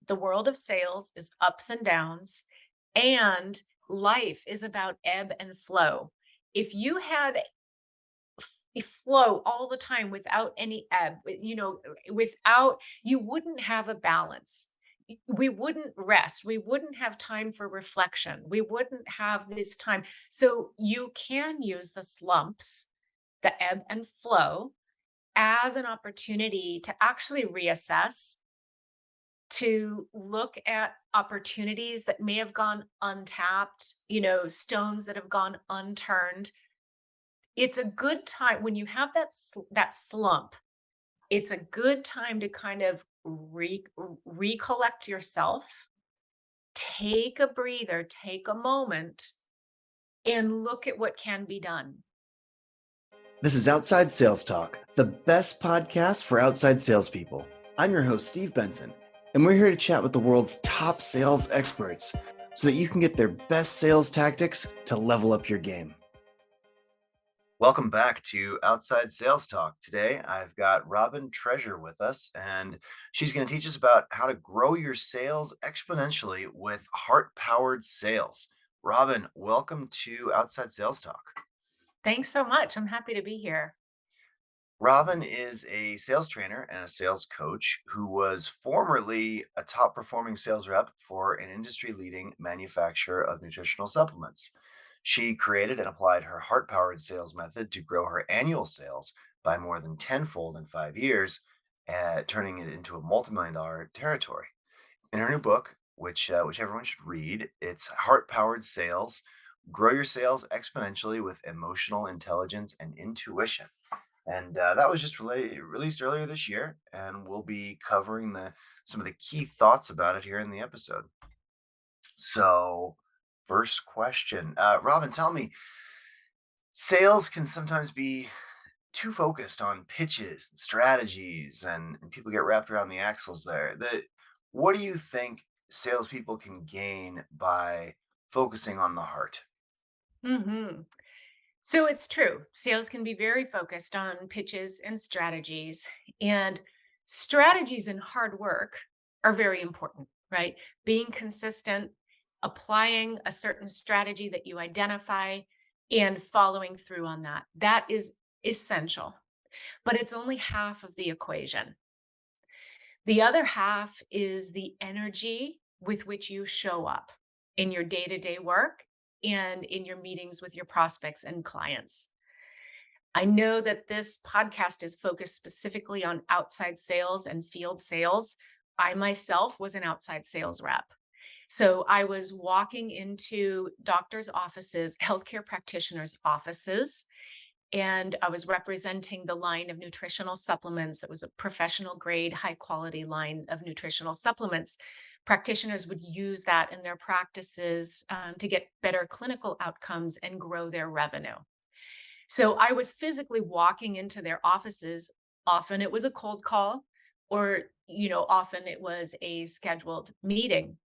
the world of sales is ups and downs, and life is about ebb and flow. If you had a flow all the time without any ebb, without, you wouldn't have a balance. We wouldn't rest. We wouldn't have time for reflection. We wouldn't have this time. So you can use the slumps, the ebb and flow, as an opportunity to actually reassess, to look at opportunities that may have gone untapped, stones that have gone unturned. It's a good time when you have that slump. It's a good time to kind of recollect yourself, take a breather, take a moment, and look at what can be done. This is Outside Sales Talk, the best podcast for outside salespeople. I'm your host, Steve Benson, and we're here to chat with the world's top sales experts so that you can get their best sales tactics to level up your game. Welcome back to Outside Sales Talk. Today, I've got Robin Treasure with us, and she's going to teach us about how to grow your sales exponentially with heart-powered sales. Robin, welcome to Outside Sales Talk. Thanks so much. I'm happy to be here. Robin is a sales trainer and a sales coach who was formerly a top performing sales rep for an industry leading manufacturer of nutritional supplements. She created and applied her heart powered sales method to grow her annual sales by more than tenfold in 5 years, turning it into a multi-million dollar territory. In her new book, which everyone should read, it's Heart Powered Sales: Grow Your Sales Exponentially with Emotional Intelligence and Intuition. And that was just released earlier this year, and we'll be covering some of the key thoughts about it here in the episode. So, first question, Robin, tell me, sales can sometimes be too focused on pitches and strategies, and people get wrapped around the axles there. What do you think salespeople can gain by focusing on the heart? hmm So it's true. Sales can be very focused on pitches and strategies, and strategies and hard work are very important, right? Being consistent, applying a certain strategy that you identify, and following through on that. That is essential, but it's only half of the equation. The other half is the energy with which you show up in your day to day work and in your meetings with your prospects and clients. I know that this podcast is focused specifically on outside sales and field sales. I myself was an outside sales rep. So I was walking into doctors' offices, healthcare practitioners' offices, and I was representing the line of nutritional supplements that was a professional grade, high quality line of nutritional supplements. Practitioners would use that in their practices to get better clinical outcomes and grow their revenue. So I was physically walking into their offices. Often it was a cold call, or, often it was a scheduled meeting.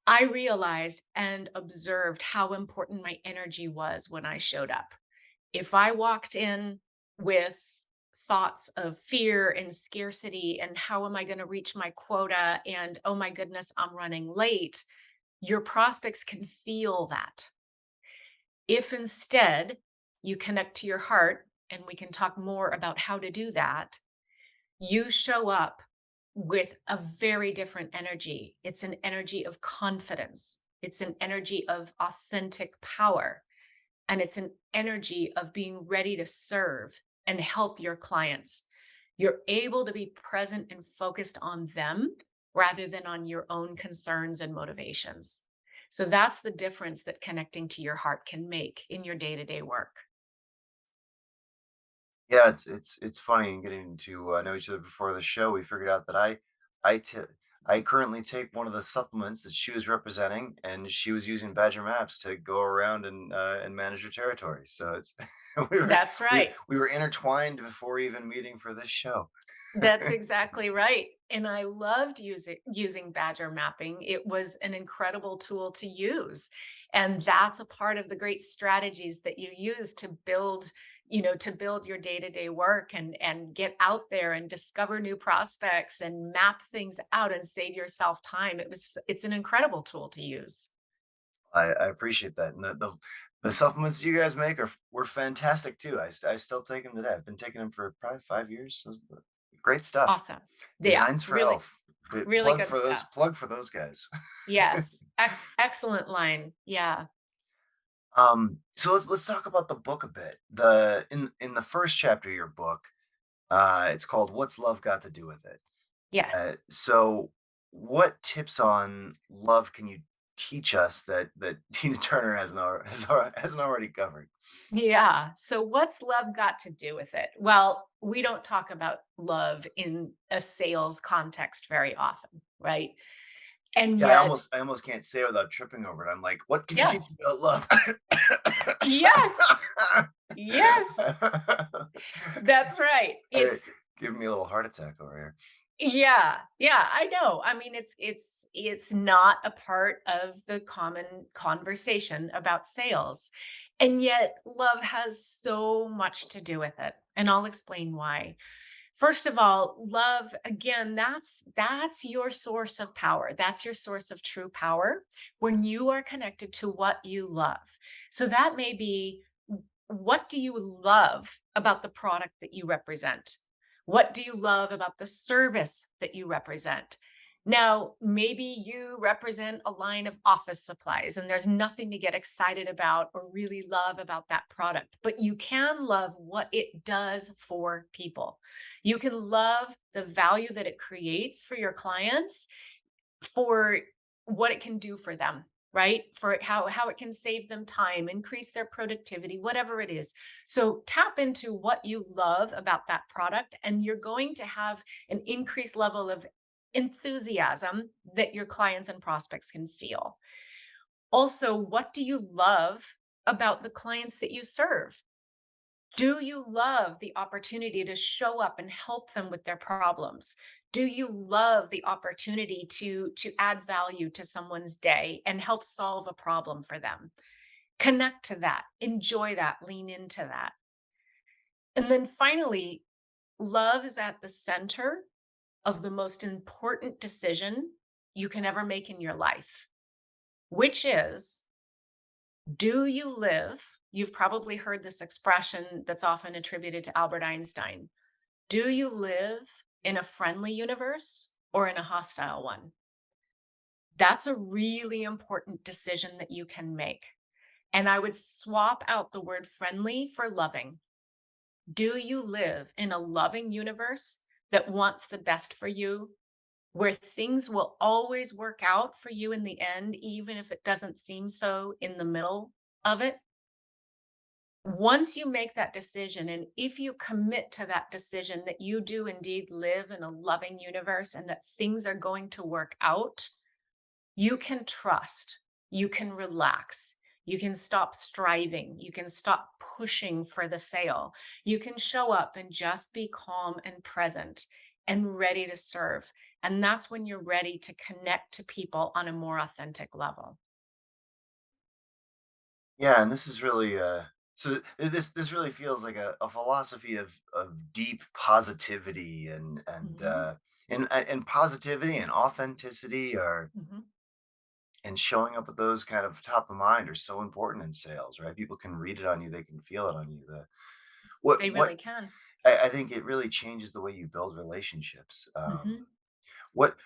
I realized and observed how important my energy was when I showed up. If I walked in with thoughts of fear and scarcity and how am I going to reach my quota and oh my goodness, I'm running late, your prospects can feel that. If instead you connect to your heart, and we can talk more about how to do that, you show up with a very different energy. It's an energy of confidence. It's an energy of authentic power. And it's an energy of being ready to serve and help your clients. You're able to be present and focused on them rather than on your own concerns and motivations. So that's the difference that connecting to your heart can make in your day-to-day work. Yeah, it's funny in getting to know each other before the show. We figured out that I t- I currently take one of the supplements that she was representing, and she was using Badger Maps to go around and manage her territory. So it's we were That's we right. we were intertwined before even meeting for this show. That's exactly right. And I loved using Badger mapping. It was an incredible tool to use. And that's a part of the great strategies that you use to build to build your day-to-day work and get out there and discover new prospects and map things out and save yourself time. It's an incredible tool to use. I appreciate that, and the supplements you guys make were fantastic too. I still take them today. I've been taking them for probably 5 years. Great stuff. Awesome. Yeah, Designs for really, Health. The really good stuff. plug for those guys. Yes. Excellent line. Yeah. So let's talk about the book a bit. In the first chapter of your book, it's called "What's Love Got to Do with It." Yes. So, what tips on love can you teach us that Tina Turner hasn't already covered? Yeah. So what's love got to do with it? Well, we don't talk about love in a sales context very often, right? And Yeah, yet, I almost can't say it without tripping over it. I'm like, what can you yeah. teach me about love? Yes. Yes. That's right. Hey, It's giving me a little heart attack over here. Yeah, yeah, I know. I mean, it's not a part of the common conversation about sales. And yet love has so much to do with it. And I'll explain why. First of all, love, again, that's your source of power. That's your source of true power when you are connected to what you love. So that may be, what do you love about the product that you represent? What do you love about the service that you represent? Now, maybe you represent a line of office supplies and there's nothing to get excited about or really love about that product, but you can love what it does for people. You can love the value that it creates for your clients, for what it can do for them, right? For how it can save them time, increase their productivity, whatever it is. So tap into what you love about that product, and you're going to have an increased level of enthusiasm that your clients and prospects can feel. Also, what do you love about the clients that you serve? Do you love the opportunity to show up and help them with their problems? Do you love the opportunity to add value to someone's day and help solve a problem for them? Connect to that, enjoy that, lean into that. And then finally, love is at the center of the most important decision you can ever make in your life, which is, do you live? You've probably heard this expression that's often attributed to Albert Einstein. Do you live in a friendly universe or in a hostile one? That's a really important decision that you can make. And I would swap out the word friendly for loving. Do you live in a loving universe that wants the best for you, where things will always work out for you in the end, even if it doesn't seem so in the middle of it? Once you make that decision, and if you commit to that decision that you do indeed live in a loving universe and that things are going to work out, you can trust, you can relax, you can stop striving, you can stop pushing for the sale. You can show up and just be calm and present and ready to serve. And that's when you're ready to connect to people on a more authentic level. Yeah, and this is really this really feels like a philosophy of deep positivity Mhm, and positivity and authenticity are mhm. and showing up with those kind of top of mind are so important in sales, right? People can read it on you, they can feel it on you. The They what really can. I think it really changes the way you build relationships. Mhm. What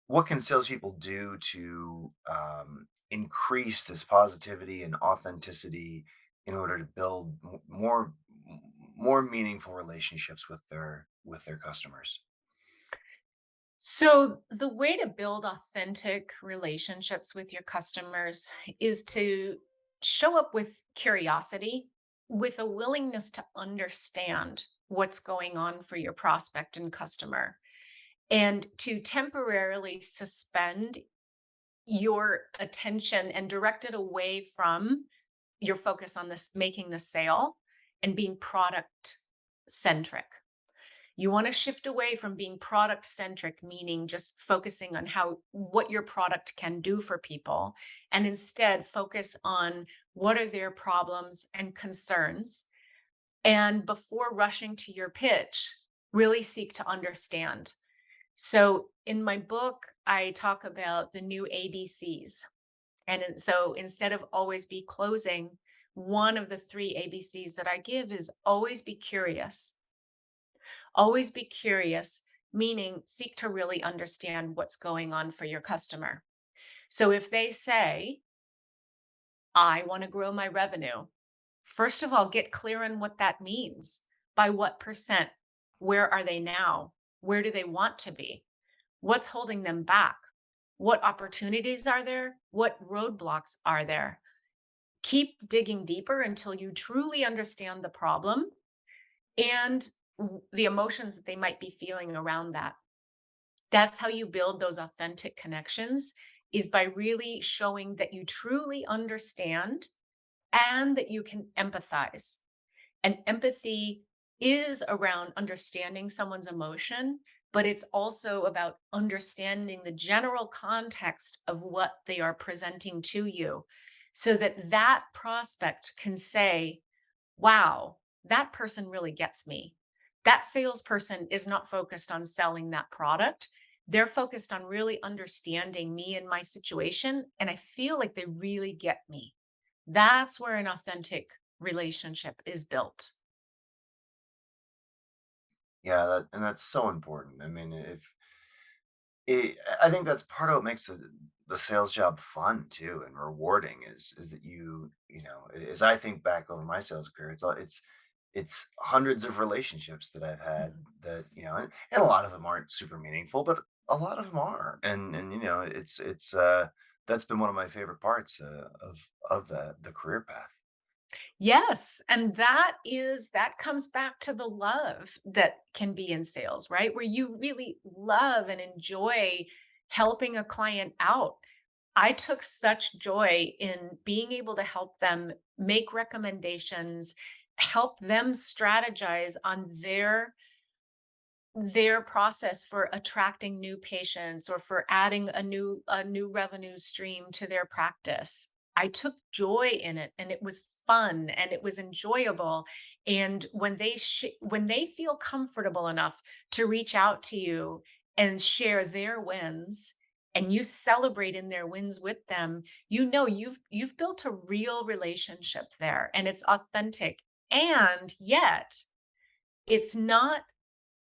what can salespeople do to increase this positivity and authenticity in order to build more meaningful relationships with their customers? So, the way to build authentic relationships with your customers is to show up with curiosity, with a willingness to understand what's going on for your prospect and customer, and to temporarily suspend your attention and direct it away from your focus on this making the sale and being product centric. You want to shift away from being product centric, meaning just focusing on how what your product can do for people, and instead focus on what are their problems and concerns, And before rushing to your pitch, really seek to understand. So in my book, I talk about the new ABCs. So instead of always be closing, one of the three ABCs that I give is always be curious. Always be curious, meaning seek to really understand what's going on for your customer. So if they say, I want to grow my revenue, first of all, get clear on what that means. By what percent? Where are they now? Where do they want to be? What's holding them back? What opportunities are there? What roadblocks are there? Keep digging deeper until you truly understand the problem and the emotions that they might be feeling around that. That's how you build those authentic connections, is by really showing that you truly understand and that you can empathize. And empathy is around understanding someone's emotion, but it's also about understanding the general context of what they are presenting to you so that that prospect can say, wow, that person really gets me. That salesperson is not focused on selling that product. They're focused on really understanding me and my situation. And I feel like they really get me. That's where an authentic relationship is built. Yeah, and that's so important. I mean, if I think that's part of what makes the sales job fun too and rewarding is that you know, as I think back over my sales career, it's hundreds of relationships that I've had Mhm. that, you know, and a lot of them aren't super meaningful, but a lot of them are. And you know, it's that's been one of my favorite parts of the career path. Yes, and that comes back to the love that can be in sales, right? Where you really love and enjoy helping a client out. I took such joy in being able to help them make recommendations, help them strategize on their process for attracting new patients or for adding a new revenue stream to their practice. I took joy in it and it was fun and it was enjoyable. And when they feel comfortable enough to reach out to you and share their wins and you celebrate in their wins with them, you know you've built a real relationship there and it's authentic. And yet it's not,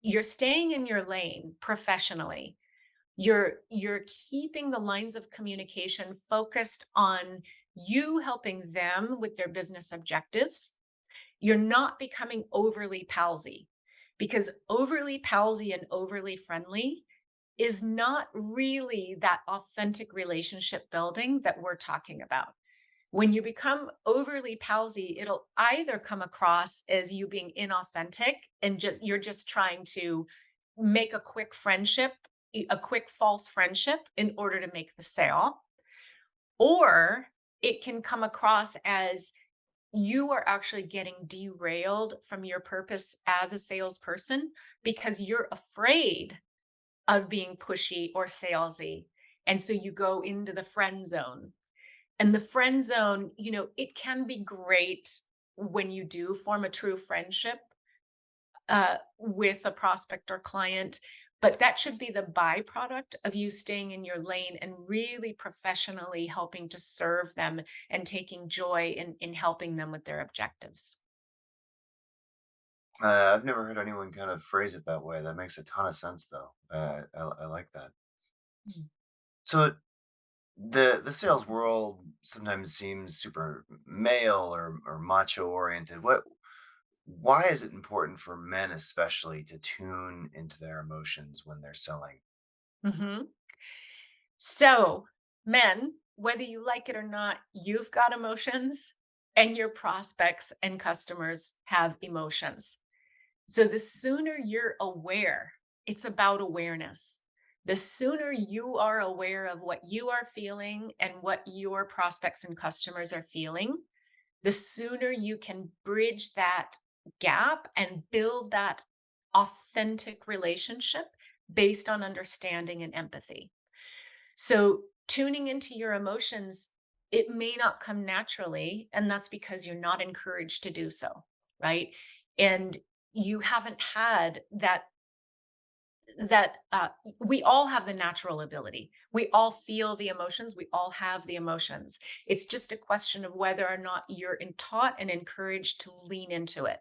you're staying in your lane professionally. You're keeping the lines of communication focused on you helping them with their business objectives. You're not becoming overly palsy, because overly palsy and overly friendly is not really that authentic relationship building that we're talking about. When you become overly palsy, it'll either come across as you being inauthentic and just you're just trying to make a quick friendship, a quick false friendship in order to make the sale, or it can come across as you are actually getting derailed from your purpose as a salesperson because you're afraid of being pushy or salesy. And so you go into the friend zone, and the friend zone, it can be great when you do form a true friendship with a prospect or client, but that should be the byproduct of you staying in your lane and really professionally helping to serve them and taking joy in helping them with their objectives. I've never heard anyone kind of phrase it that way. That makes a ton of sense, though. I like that. Mm. So the sales world sometimes seems super male or macho oriented. Why is it important for men especially to tune into their emotions when they're selling? Mhm. So, men, whether you like it or not, you've got emotions, and your prospects and customers have emotions. So the sooner you're aware, it's about awareness. The sooner you are aware of what you are feeling and what your prospects and customers are feeling, the sooner you can bridge that gap and build that authentic relationship based on understanding and empathy. So tuning into your emotions, it may not come naturally, and that's because you're not encouraged to do so, right? and you haven't had that we all have the natural ability. We all feel the emotions, we all have the emotions. It's just a question of whether or not you're taught and encouraged to lean into it.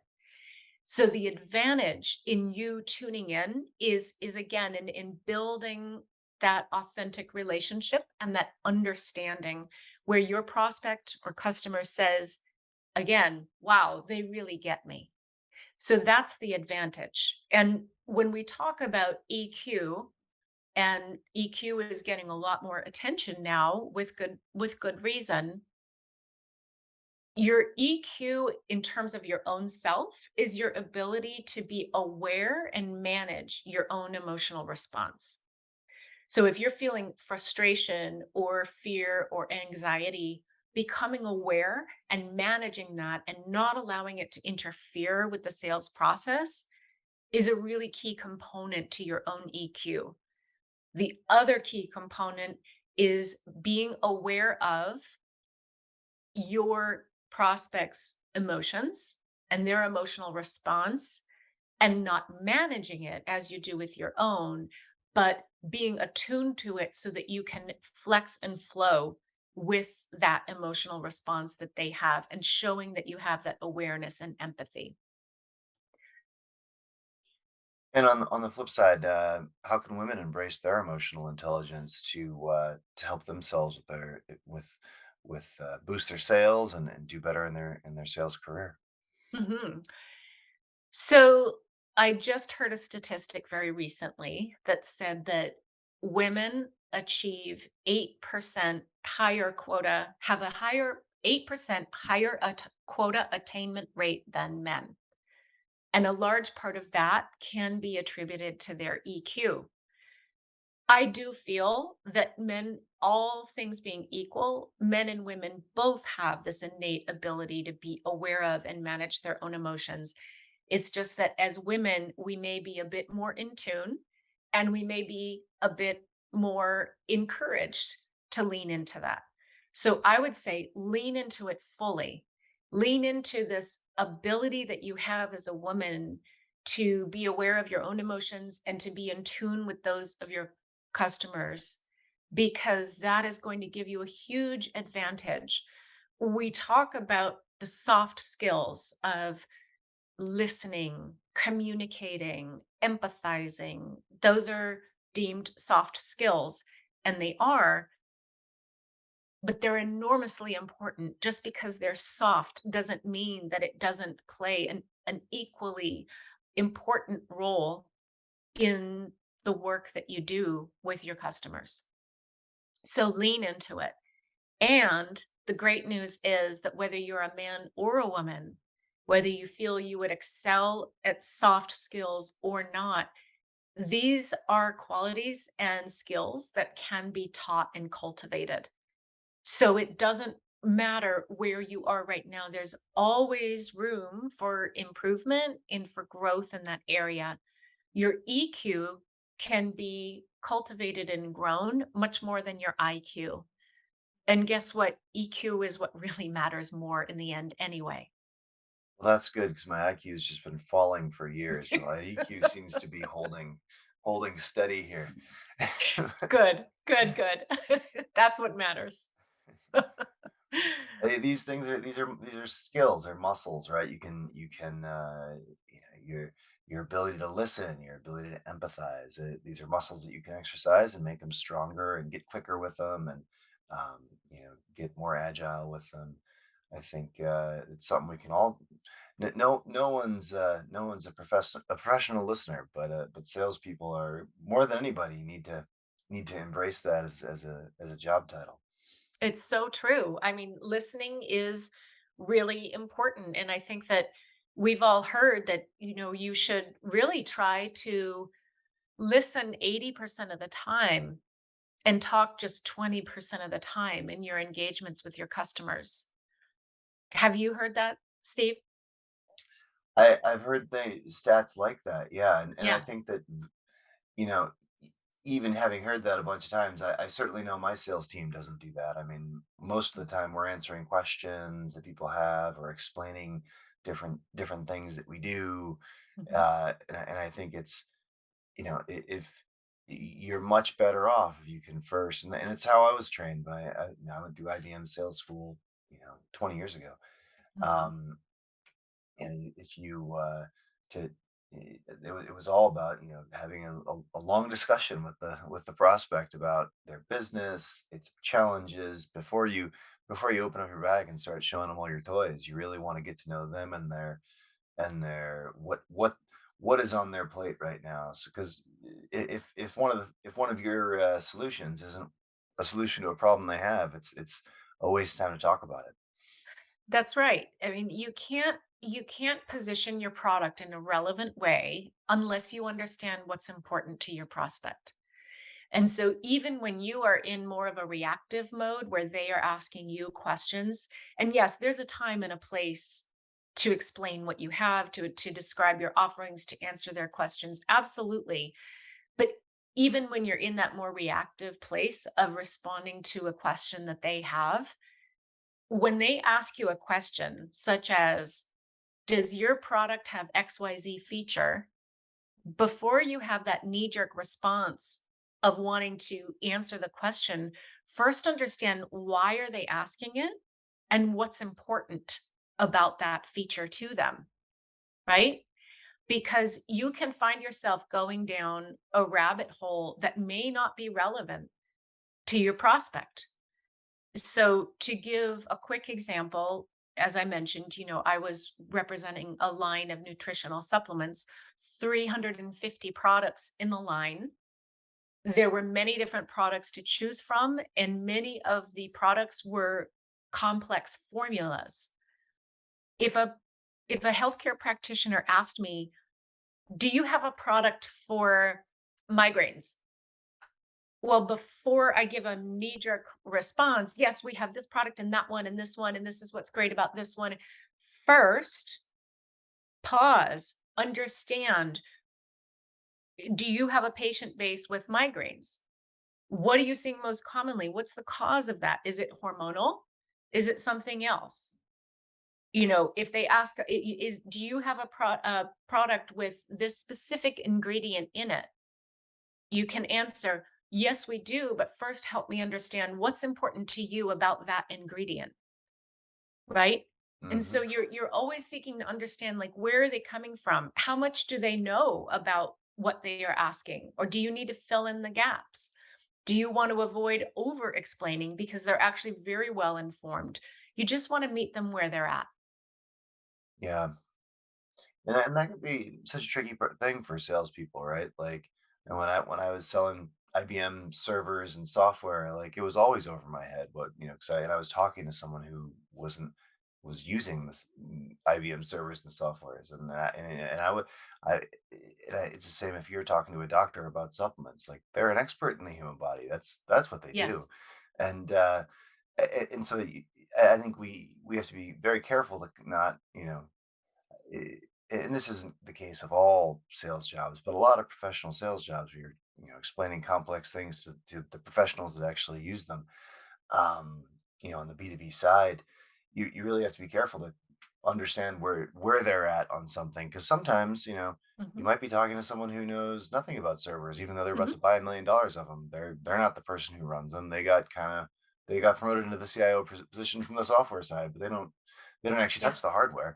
So the advantage in you tuning in is again in building that authentic relationship and that understanding where your prospect or customer says again, wow, they really get me. So that's the advantage. And when we talk about EQ, and EQ is getting a lot more attention now with good reason. Your EQ in terms of your own self is your ability to be aware and manage your own emotional response. So if you're feeling frustration or fear or anxiety, becoming aware and managing that and not allowing it to interfere with the sales process is a really key component to your own EQ. The other key component is being aware of your prospects' emotions and their emotional response and not managing it as you do with your own, but being attuned to it so that you can flex and flow with that emotional response that they have and showing that you have that awareness and empathy. And on the flip side, how can women embrace their emotional intelligence to help themselves with boost their sales and do better in their sales career? Mhm. So I just heard a statistic very recently that said that women achieve 8% higher quota, have a higher 8% higher quota attainment rate than men. And a large part of that can be attributed to their EQ. I do feel that men, all things being equal, men and women both have this innate ability to be aware of and manage their own emotions. It's just that as women, we may be a bit more in tune and we may be a bit more encouraged to lean into that. So I would say lean into it fully. Lean into this ability that you have as a woman to be aware of your own emotions and to be in tune with those of your customers, because that is going to give you a huge advantage. We talk about the soft skills of listening, communicating, empathizing. Those are deemed soft skills, and they are, but they're enormously important. Just because they're soft doesn't mean that it doesn't play an equally important role in the work that you do with your customers. So lean into it. And the great news is that whether you're a man or a woman, whether you feel you would excel at soft skills or not, these are qualities and skills that can be taught and cultivated. So it doesn't matter where you are right now, there's always room for improvement and for growth in that area. Your EQ can be cultivated and grown much more than your IQ. And guess what? EQ is what really matters more in the end anyway. Well, that's good because my IQ has just been falling for years. So my EQ seems to be holding steady here. Good, good, good. That's what matters. These are skills, they're muscles, right? Your ability to listen, your ability to empathize. These are muscles that you can exercise and make them stronger and get quicker with them, and get more agile with them. I think it's something we can all. No one's a professional listener, but salespeople are more than anybody need to embrace that as a job title. It's so true. I mean, listening is really important. And I think that we've all heard that, you should really try to listen 80% of the time and talk just 20% of the time in your engagements with your customers. Have you heard that, Steve? I've heard stats like that, yeah, and I Yeah. think that you know, even having heard that a bunch of times, I certainly know my sales team doesn't do that. I mean, most of the time we're answering questions that people have or explaining different things that we do, Mhm. and I think it's, if you're much better off if you can first, and it's how I was trained by, I went through IBM sales school, 20 years ago. Wow. Um, and if you to it was all about, having a long discussion with the prospect about their business, its challenges, before you open up your bag and start showing them all your toys. You really want to get to know them and their what is on their plate right now. So because if one of your solutions isn't a solution to a problem they have, it's a waste of time to talk about it. That's right. I mean, you can't position your product in a relevant way unless you understand what's important to your prospect. And so even when you are in more of a reactive mode where they are asking you questions, and yes, there's a time and a place to explain what you have, to describe your offerings, to answer their questions. Absolutely. But even when you're in that more reactive place of responding to a question that they have, when they ask you a question such as, does your product have XYZ feature? Before you have that knee jerk response of wanting to answer the question, first understand why are they asking it and what's important about that feature to them, right? Because you can find yourself going down a rabbit hole that may not be relevant to your prospect. So, to give a quick example, as I mentioned, I was representing a line of nutritional supplements, 350 products in the line. There were many different products to choose from, and many of the products were complex formulas. If a if a healthcare practitioner asked me, "Do you have a product for migraines?" Well, before I give a knee jerk response, yes, we have this product and that one, and this is what's great about this one. First, pause, understand, do you have a patient base with migraines? What are you seeing most commonly? What's the cause of that? Is it hormonal? Is it something else? If they ask, do you have a product with this specific ingredient in it? You can answer, yes, we do, but first help me understand what's important to you about that ingredient, right? And Hmm. so you're always seeking to understand, like, where are they coming from? How much do they know about what they are asking? Or do you need to fill in the gaps? Do you want to avoid over explaining because they're actually very well informed? You just want to meet them where they're at. Yeah. And that could be such a tricky thing for salespeople, right? Like, and when I was selling IBM servers and software, like it was always over my head. What, because I was talking to someone who was using this, IBM servers and softwares, and I would I, it's the same if you're talking to a doctor about supplements. Like they're an expert in the human body. That's what they do, Yes. and and so I think we have to be very careful to not, eh, and this isn't the case of all sales jobs, but a lot of professional sales jobs where you're, explaining complex things to the professionals that actually use them. um, on the B2B side, you really have to be careful to understand where they're at on something. Because sometimes, you Hmm. might be talking to someone who knows nothing about servers, even though they're about to Hmm. buy $1 million of them. They're not the person who runs them. They got promoted into the CIO position from the software side, but they don't actually Yeah. touch the hardware.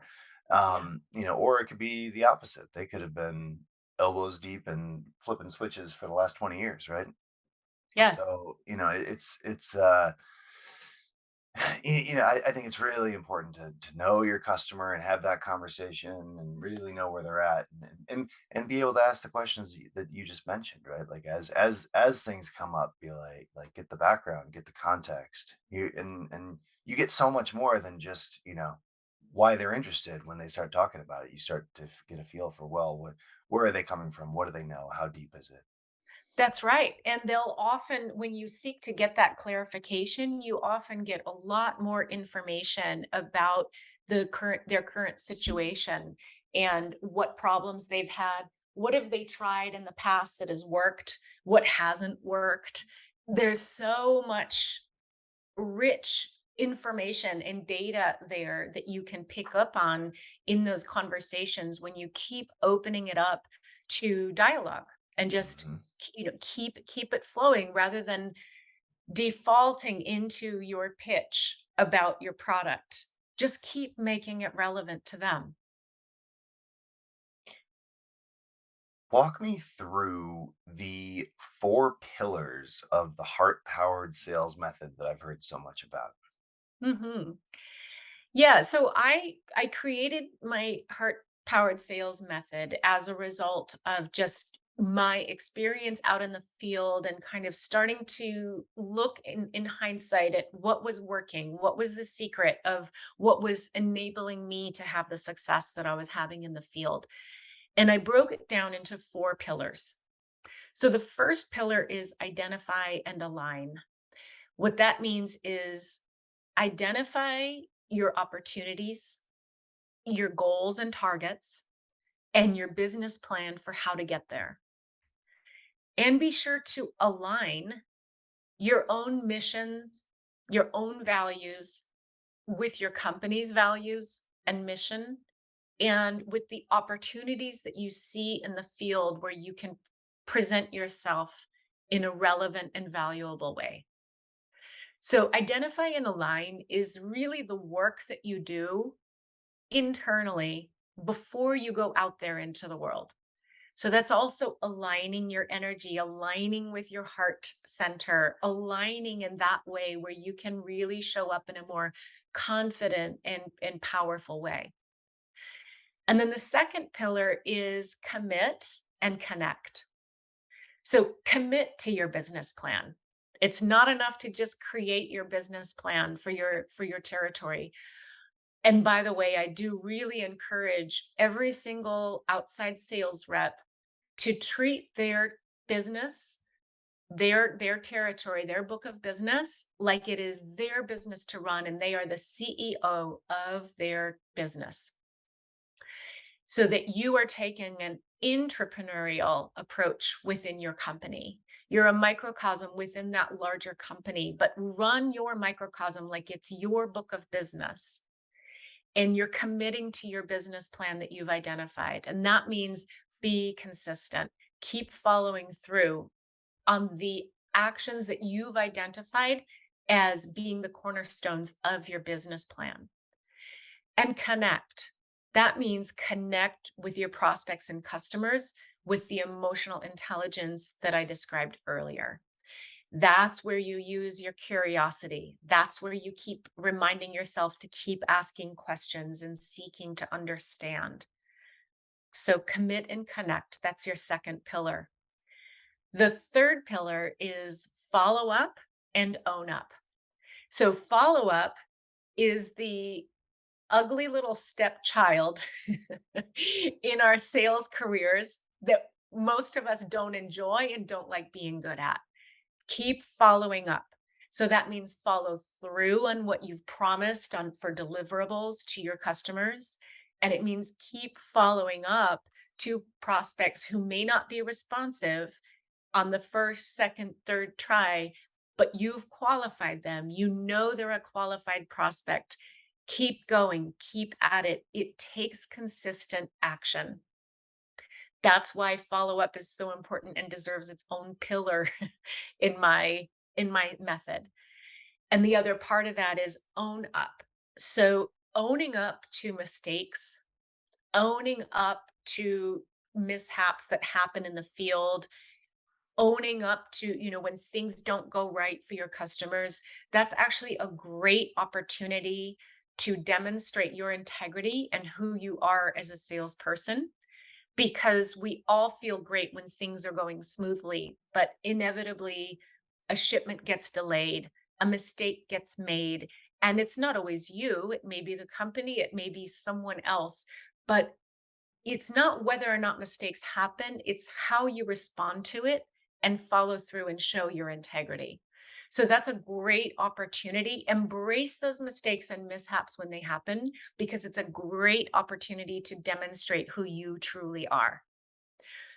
Yeah. Or it could be the opposite. They could have been elbows deep and flipping switches for the last 20 years, right? Yes. So, I think it's really important to know your customer and have that conversation and really know where they're at, and be able to ask the questions that you just mentioned, right? Like as things come up, be like get the background, get the context. And you get so much more than just, why they're interested when they start talking about it. You start to get a feel for, well, where are they coming from? What do they know? How deep is it? That's right. And they'll often, when you seek to get that clarification, you often get a lot more information about their current situation and what problems they've had. What have they tried in the past that has worked? What hasn't worked? There's so much rich information and data there that you can pick up on in those conversations when you keep opening it up to dialogue and just Mhm. keep it flowing rather than defaulting into your pitch about your product. Just keep making it relevant to them. Walk me through the 4 pillars of the heart-powered sales method that I've heard so much about. Mhm. Yeah, so I created my heart powered sales method as a result of just my experience out in the field and kind of starting to look in hindsight at what was working, what was the secret of what was enabling me to have the success that I was having in the field. And I broke it down into 4 pillars. So the first pillar is identify and align. What that means is identify your opportunities, your goals and targets, and your business plan for how to get there. And be sure to align your own missions, your own values with your company's values and mission, and with the opportunities that you see in the field where you can present yourself in a relevant and valuable way. So, identify and align is really the work that you do internally before you go out there into the world. So that's also aligning your energy, aligning with your heart center, aligning in that way where you can really show up in a more confident and powerful way. And then the second pillar is commit and connect. So commit to your business plan. It's not enough to just create your business plan for your territory. And by the way, I do really encourage every single outside sales rep to treat their business, their territory, their book of business like it is their business to run and they are the CEO of their business. So that you are taking an entrepreneurial approach within your company. You're a microcosm within that larger company, but run your microcosm like it's your book of business and you're committing to your business plan that you've identified. And that means be consistent, keep following through on the actions that you've identified as being the cornerstones of your business plan. And connect. That means connect with your prospects and customers with the emotional intelligence that I described earlier. That's where you use your curiosity. That's where you keep reminding yourself to keep asking questions and seeking to understand. So commit and connect. That's your second pillar. The third pillar is follow up and own up. So follow up is the ugly little stepchild in our sales careers that most of us don't enjoy and don't like being good at. Keep following up. So that means follow through on what you've promised on for deliverables to your customers. And it means keep following up to prospects who may not be responsive on the first, second, third try, but you've qualified them. You know they're a qualified prospect. Keep going, keep at it. It takes consistent action. That's why follow-up is so important and deserves its own pillar in my method. And the other part of that is own up. So owning up to mistakes, owning up to mishaps that happen in the field, owning up to, when things don't go right for your customers, that's actually a great opportunity to demonstrate your integrity and who you are as a salesperson because we all feel great when things are going smoothly, but inevitably a shipment gets delayed, a mistake gets made, and it's not always you, it may be the company, it may be someone else, but it's not whether or not mistakes happen, it's how you respond to it and follow through and show your integrity. So that's a great opportunity. Embrace those mistakes and mishaps when they happen because it's a great opportunity to demonstrate who you truly are.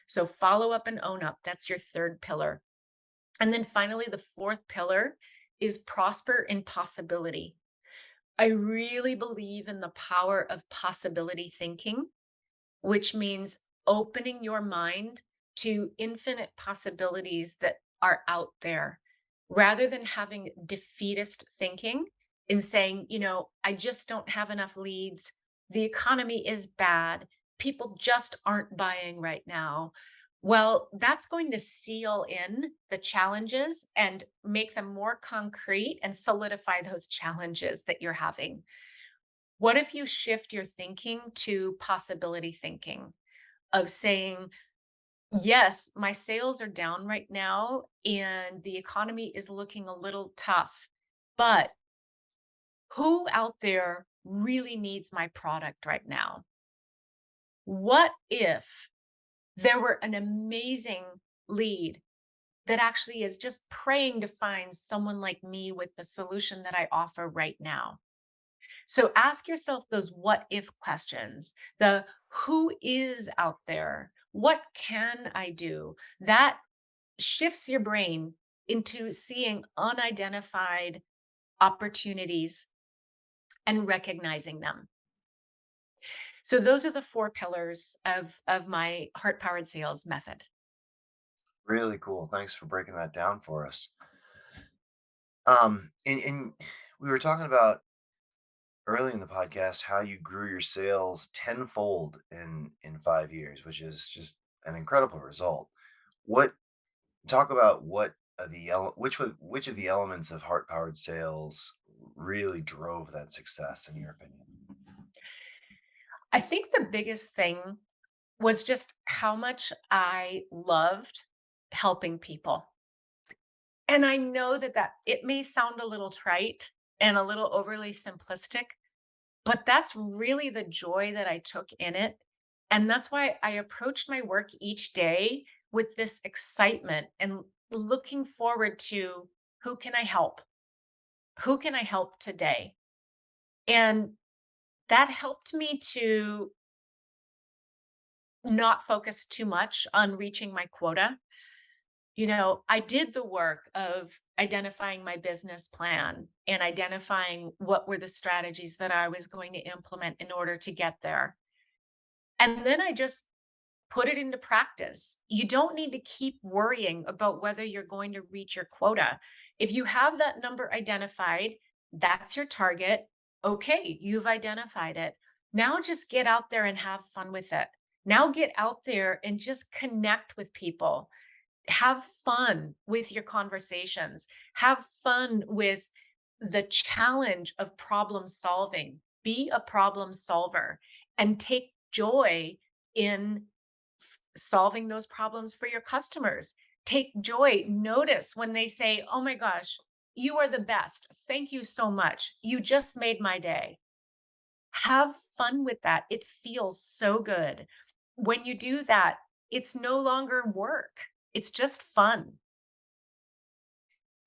So follow up and own up. That's your third pillar. And then finally, the fourth pillar is prosper in possibility. I really believe in the power of possibility thinking, which means opening your mind to infinite possibilities that are out there rather than having defeatist thinking and saying, I just don't have enough leads. The economy is bad. People just aren't buying right now. Well, that's going to seal in the challenges and make them more concrete and solidify those challenges that you're having. What if you shift your thinking to possibility thinking of saying, yes, my sales are down right now and the economy is looking a little tough, but who out there really needs my product right now? What if there were an amazing lead that actually is just praying to find someone like me with the solution that I offer right now? So ask yourself those what if questions. The who is out there? What can I do? That shifts your brain into seeing unidentified opportunities and recognizing them. So those are the four pillars of my heart powered sales method. Really cool. Thanks for breaking that down for us. And we were talking about early in the podcast how you grew your sales tenfold in 5 years, which is just an incredible result. What Talk about what which of the elements of heart powered sales really drove that success in your opinion? I think the biggest thing was just how much I loved helping people. And I know that it may sound a little trite and a little overly simplistic, but that's really the joy that I took in it. And that's why I approached my work each day with this excitement and looking forward to who can I help? Who can I help today? And that helped me to not focus too much on reaching my quota. I did the work of identifying my business plan and identifying what were the strategies that I was going to implement in order to get there. And then I just put it into practice. You don't need to keep worrying about whether you're going to reach your quota. If you have that number identified, that's your target. Okay, you've identified it. Now just get out there and have fun with it. Now get out there and just connect with people. Have fun with your conversations. Have fun with the challenge of problem solving. Be a problem solver and take joy in solving those problems for your customers. Take joy. Notice when they say, "Oh my gosh, you are the best. Thank you so much. You just made my day." Have fun with that. It feels so good. When you do that, it's no longer work. It's just fun.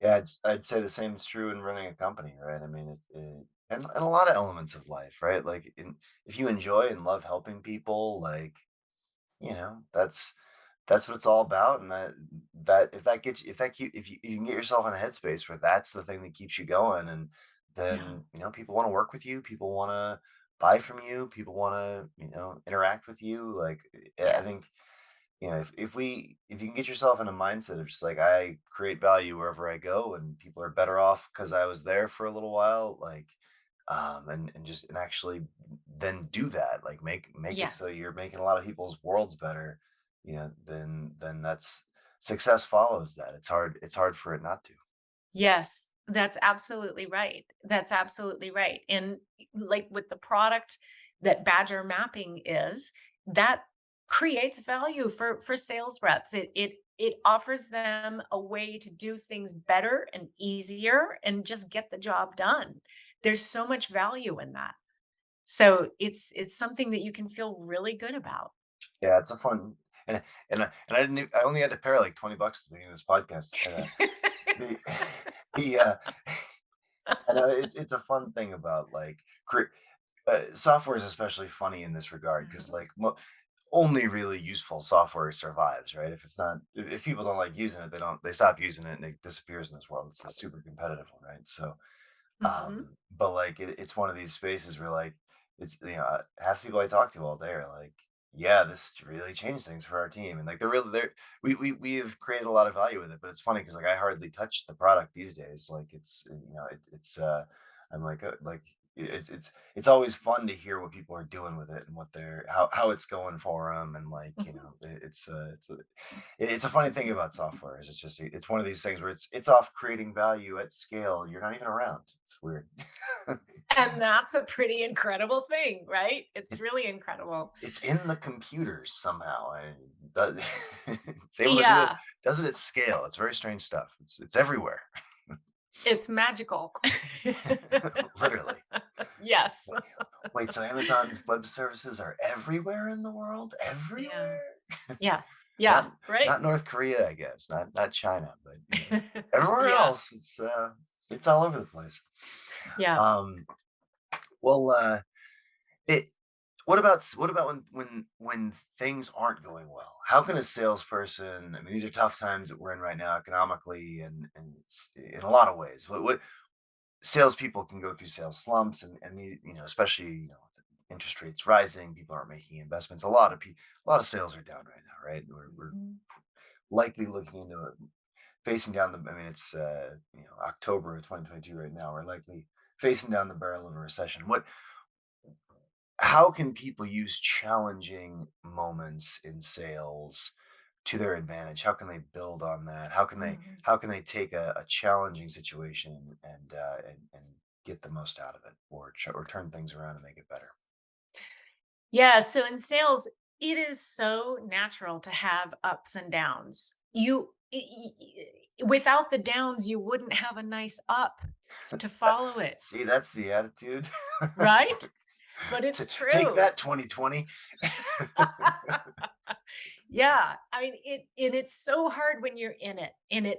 Yeah, I'd say the same is true in running a company, right? I mean, and a lot of elements of life, right? If you enjoy and love helping people, that's what it's all about. And that if that gets if that keep if you can get yourself in a headspace where that's the thing that keeps you going, and Yeah. then people want to work with you, people want to buy from you, people want to interact with you. I think Yes. if you can get yourself in a mindset of just like I create value wherever I go, and people are better off because I was there for a little while, and actually then do that, like make it so Yes. you're making a lot of people's worlds better, then that's success follows that. It's hard for it not to. Yes. That's absolutely right. That's absolutely right. And like with the product that Badger Mapping is, that creates value for sales reps. It offers them a way to do things better and easier and just get the job done. There's so much value in that. So it's something that you can feel really good about. Yeah, it's a fun and I only had to pay like $20 at the beginning of this podcast to say that. The the I know it's a fun thing about software is especially funny in this regard because only really useful software survives, right? If people don't like using it, they stop using it and it disappears in this world. It's a super competitive one, right? So Mhm. But like it's one of these spaces where like half the people I talk to all day are like, yeah, this really changed things for our team, and like they're we have created a lot of value with it. But it's funny because like I hardly touch the product these days. Like it's I'm like it's always fun to hear what people are doing with it and what they're how it's going for them, and like it's a funny thing about software is it's one of these things where it's off creating value at scale. You're not even around. It's weird. And that's a pretty incredible thing, right? It's it's really incredible. it's in the computers somehow. Does- it's able to do it. Yeah, Does it at scale? It's very strange stuff. It's everywhere. it's magical. Literally. Yes. Wait, so Amazon's web services are everywhere in the world? Yeah. Everywhere? Yeah. Yeah, Not right? not North Korea, I guess. Not China, but everywhere Yeah. else, it's all over the place. Yeah. Um, well, it what about when things aren't going well? How can a salesperson, I mean, these are tough times that we're in right now economically and it's in a lot of ways. What salespeople can go through sales slumps and especially with interest rates rising, people aren't making investments. A lot of sales are down right now, right? We're Mhm. likely looking into it, facing down the. I mean, it's October of 2022 right now. We're likely facing down the barrel of a recession. How can people use challenging moments in sales to their advantage? How can they build on that? Mhm. How can they take a challenging situation and get the most out of it, or turn things around and make it better? Yeah, so in sales, it is so natural to have ups and downs. Without the downs, you wouldn't have a nice up to follow it, See, that's the attitude. right? But it's Take true. that, 2020. Yeah, I mean and it's so hard when you're in it.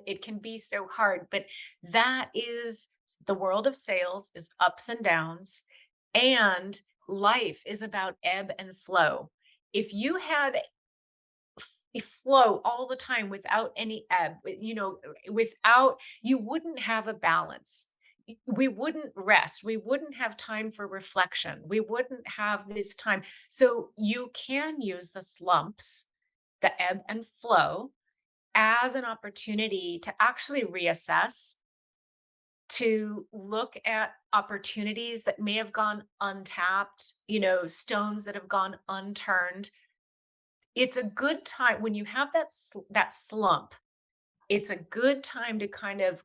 It can be so hard, but that is the world of sales is ups and downs, and life is about ebb and flow. If you had a flow all the time without any ebb, without, you wouldn't have a balance. We wouldn't rest. We wouldn't have time for reflection. We wouldn't have this time. So you can use the slumps, the ebb and flow, as an opportunity to actually reassess, to look at opportunities that may have gone untapped, stones that have gone unturned. It's a good time when you have that slump. It's a good time to kind of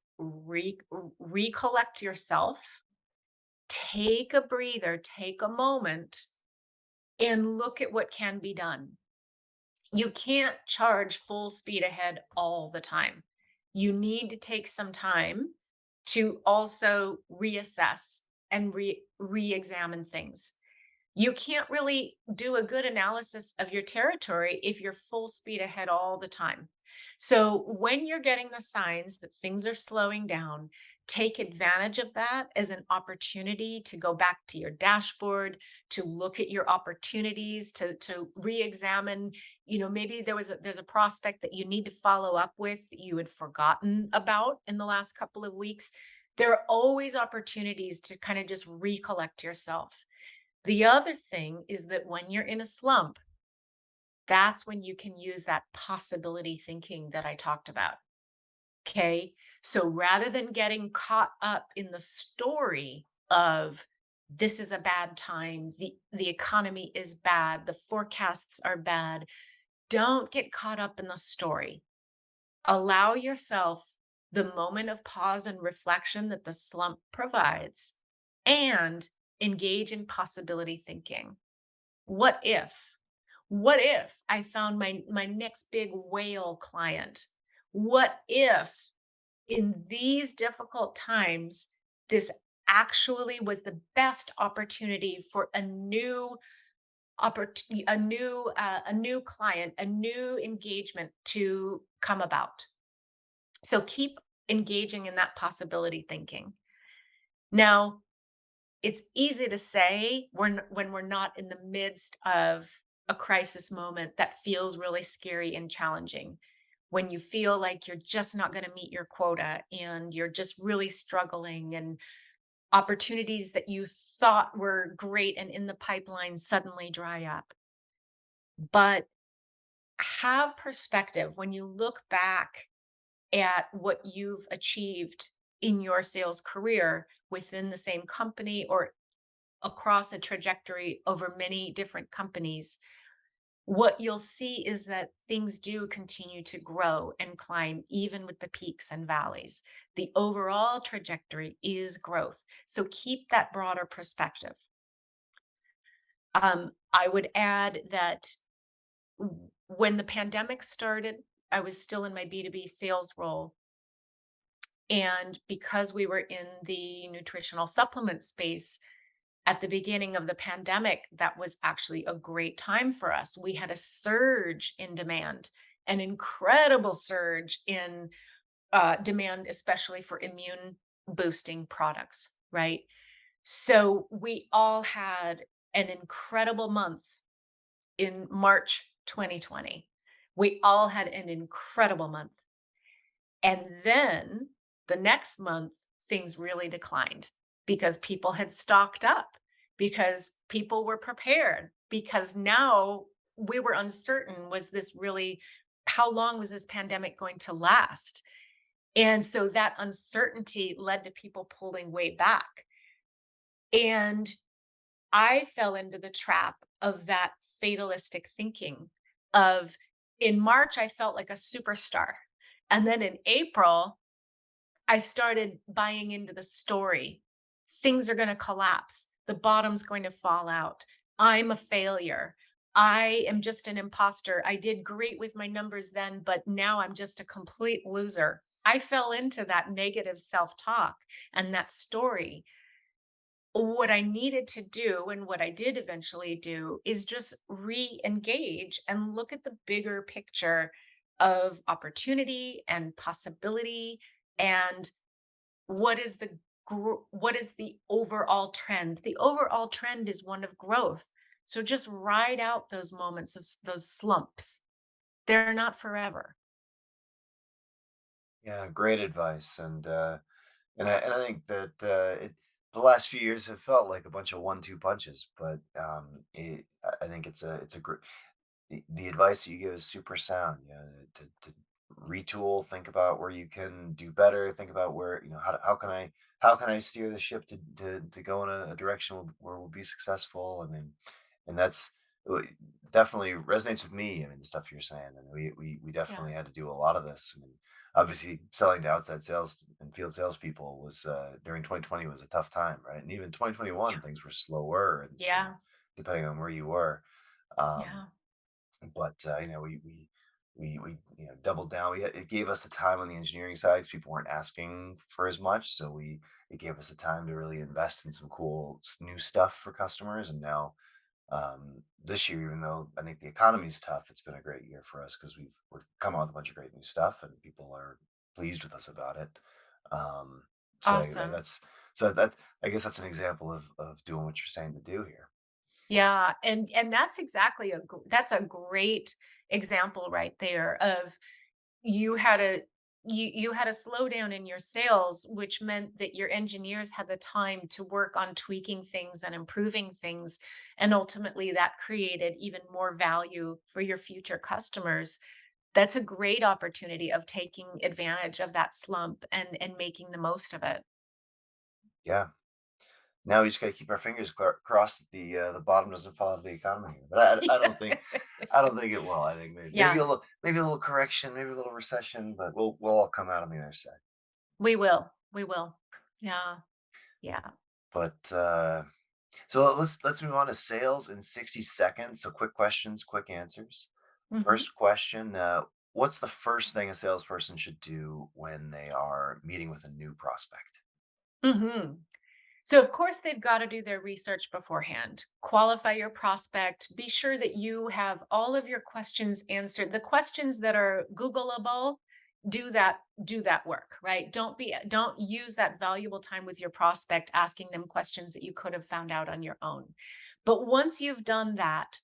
recollect yourself, take a breather, take a moment, and look at what can be done. You can't charge full speed ahead all the time. You need to take some time to also reassess and re-examine things. You can't really do a good analysis of your territory if you're full speed ahead all the time. So, when you're getting the signs that things are slowing down, take advantage of that as an opportunity to go back to your dashboard, to look at your opportunities, to re-examine, maybe there's a prospect that you need to follow up with that you had forgotten about in the last couple of weeks. There are always opportunities to kind of just recollect yourself. The other thing is that when you're in a slump, that's when you can use that possibility thinking that I talked about. Okay. So rather than getting caught up in the story of this is a bad time, the economy is bad, the forecasts are bad, don't get caught up in the story. Allow yourself the moment of pause and reflection that the slump provides and engage in possibility thinking. What if? What if I found my next big whale client? What if in these difficult times this actually was the best opportunity for a new client, a new engagement to come about? So keep engaging in that possibility thinking. Now, it's easy to say when we're not in the midst of a crisis moment that feels really scary and challenging. When you feel like you're just not going to meet your quota and you're just really struggling, and Opportunities that you thought were great and in the pipeline suddenly dry up. But have perspective when you look back at what you've achieved in your sales career within the same company or across a trajectory over many different companies. What you'll see is that things do continue to grow and climb, even with the peaks and valleys. The overall trajectory is growth. So keep that broader perspective. I would add that when the pandemic started, I was still in my B2B sales role. And because we were in the nutritional supplement space at the beginning of the pandemic, that was actually a great time for us. We had a surge in demand, an incredible surge in demand, especially for immune boosting products, right? So we all had an incredible month in March 2020. We all had an incredible month. And then the next month, things really declined because people had stocked up, because people were prepared, because now we were uncertain, was this really, how long was this pandemic going to last? And so that uncertainty led to people pulling way back. And I fell into the trap of that fatalistic thinking of, in March, I felt like a superstar. And then in April, I started buying into the story. Things are going to collapse. The bottom's going to fall out. I'm a failure. I am just an imposter. I did great with my numbers then, but now I'm just a complete loser. I fell into that negative self talk and that story. What I needed to do, and what I did eventually do, is just re engage and look at the bigger picture of opportunity and possibility and what is the overall trend? The overall trend is one of growth. So just ride out those moments of those slumps. They're not forever. Yeah, great advice, and I think that the last few years have felt like a bunch of one-two punches, but I think it's a great the advice that you give is super sound. You know, to retool, think about where you can do better, think about where how can I steer the ship to go in a direction where we'll be successful. I mean, and that's uh, definitely resonates with me. I mean, the stuff you're saying, and we Yeah. definitely had to do a lot of this. I mean, obviously, selling to outside sales and field salespeople was during 2020 was a tough time, right? And even 2021, Yeah. things were slower and slower, Yeah. depending on where you were. Um, Yeah. but you know, we doubled down. It gave us the time on the engineering side because people weren't asking for as much, so we it gave us the time to really invest in some cool new stuff for customers. And now this year, even though I think the economy's tough, it's been a great year for us because we've come out with a bunch of great new stuff and people are pleased with us about it. Um, so Awesome. that's I guess that's an example of doing what you're saying to do here. Yeah, and that's exactly that's a great example right there of you had a you had a slowdown in your sales, which meant that your engineers had the time to work on tweaking things and improving things, and ultimately that created even more value for your future customers. That's a great opportunity of taking advantage of that slump and making the most of it. Yeah. Now we just gotta keep our fingers crossed that the bottom doesn't fall out of the economy here, but I don't think it will. I think Yeah, maybe a little correction, maybe a little recession, but we'll all come out on the other side. we will. We will. Yeah. Yeah. But so let's move on to sales in 60 seconds. So quick questions, quick answers. Mhm. First question: what's the first thing a salesperson should do when they are meeting with a new prospect? Mhm. So, of course, they've got to do their research beforehand, qualify your prospect, be sure that you have all of your questions answered. The questions that are Googleable, do that work, right? Don't use that valuable time with your prospect asking them questions that you could have found out on your own. But once you've done that,